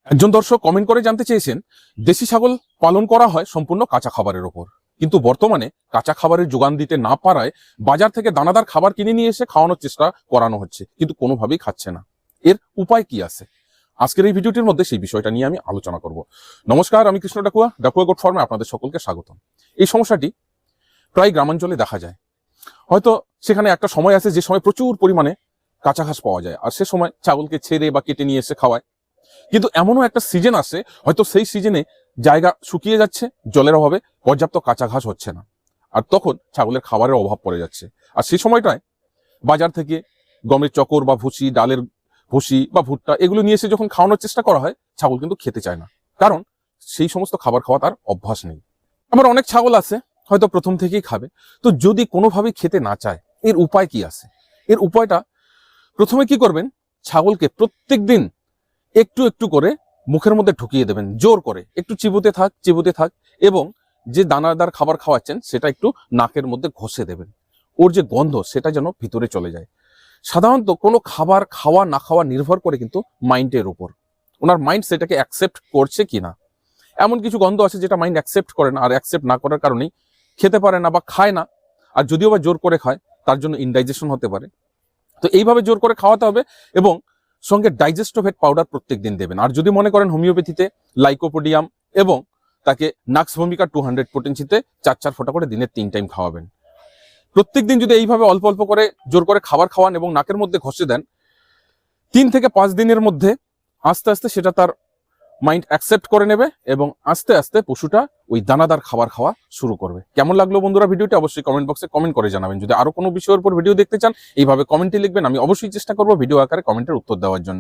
একজন দর্শক কমেন্ট করে জানতে চেয়েছেন, দেশি ছাগল পালন করা হয় সম্পূর্ণ কাঁচা খাবারের ওপর, কিন্তু বর্তমানে কাঁচা খাবারের যোগান দিতে না পারায় বাজার থেকে দানাদার খাবার কিনে নিয়ে এসে খাওয়ানোর চেষ্টা করানো হচ্ছে, কিন্তু কোনোভাবেই খাচ্ছে না। এর উপায় কি আছে? আজকের এই ভিডিওটির মধ্যে সেই বিষয়টা নিয়ে আমি আলোচনা করব। নমস্কার, আমি কৃষ্ণ ডাকুয়া, ডাকুয়া গোট ফার্মে আপনাদের সকলকে স্বাগতম। এই সমস্যাটি প্রায় গ্রামাঞ্চলে দেখা যায়। হয়তো সেখানে একটা সময় আছে যে সময় প্রচুর পরিমাণে কাঁচা ঘাস পাওয়া যায়, আর সে সময় ছাগলকে ছেড়ে বা কেটে নিয়ে এসে খাওয়ায়। কিন্তু এমনও একটা সিজন আসে, হয়তো সেই সিজনে জায়গা শুকিয়ে যাচ্ছে, জলের অভাবে পর্যাপ্ত কাঁচা ঘাস হচ্ছে না, আর তখন ছাগলের খাবারের অভাব পড়ে যাচ্ছে। আর সেই সময়টায় বাজার থেকে গমের চকর বা ভুসি, ডালের ভুসি বা ভুট্টা এগুলো নিয়ে এসে যখন খাওয়ানোর চেষ্টা করা হয়, ছাগল কিন্তু খেতে চায় না, কারণ সেই সমস্ত খাবার খাওয়া তার অভ্যাস নেই। আবার অনেক ছাগল আছে হয়তো প্রথম থেকেই খাবে। তো যদি কোনোভাবেই খেতে না চায়, এর উপায় কি আছে? এর উপায়টা, প্রথমে কি করবেন, ছাগলকে প্রত্যেক দিন একটু একটু করে মুখের মধ্যে ঢুকিয়ে দেবেন, জোর করে একটু চিবুতে থাক, এবং যে দানাদার খাবার খাওয়াচ্ছেন সেটা একটু নাকের মধ্যে ঘষে দেবেন। ওর যে গন্ধ সেটা যেন ভিতরে চলে যায়। সাধারণত কোনো খাবার খাওয়া না খাওয়া নির্ভর করে কিন্তু মাইন্ডের উপর, ওনার মাইন্ড সেটাকে অ্যাকসেপ্ট করছে কিনা। এমন কিছু গন্ধ আছে যেটা মাইন্ড অ্যাকসেপ্ট করে না, আর অ্যাকসেপ্ট না করার কারণেই খেতে পারে না বা খায় না। আর যদিও বা জোর করে খায়, তার জন্য ইনডাইজেশন হতে পারে। তো এইভাবে জোর করে খাওয়াতে হবে, এবং সঙ্গে ডাইজেস্টোভেট পাউডার প্রত্যেক দিন দেবেন। আর যদি মনে করেন হোমিওপ্যাথিতে লাইকোপোডিয়াম এবং তাকে নাক্স ভূমিকা 200 পোটেন্সিতে 4 ফোঁটা করে দিনে 3 টাইম খাওয়াবেন। প্রত্যেক দিন যদি এইভাবে অল্প অল্প করে জোর করে খাবার খাওয়ান এবং নাকের মধ্যে ঘষে দেন, 3 থেকে 5 দিনের মধ্যে আস্তে আস্তে সেটা তার মাইন্ড অ্যাকসেপ্ট করে নেবে, এবং আস্তে আস্তে পশুটা ওই দানাদার খাবার খাওয়া শুরু করবে। কেমন লাগলো বন্ধুরা ভিডিওটি? অবশ্যই কমেন্ট বক্সে কমেন্ট করে জানাবেন। যদি আরো কোনো বিষয়ের উপর ভিডিও দেখতে চান, এইভাবে কমেন্টে লিখবেন, আমি অবশ্যই চেষ্টা করবো ভিডিও আকারে কমেন্টের উত্তর দেওয়ার জন্য।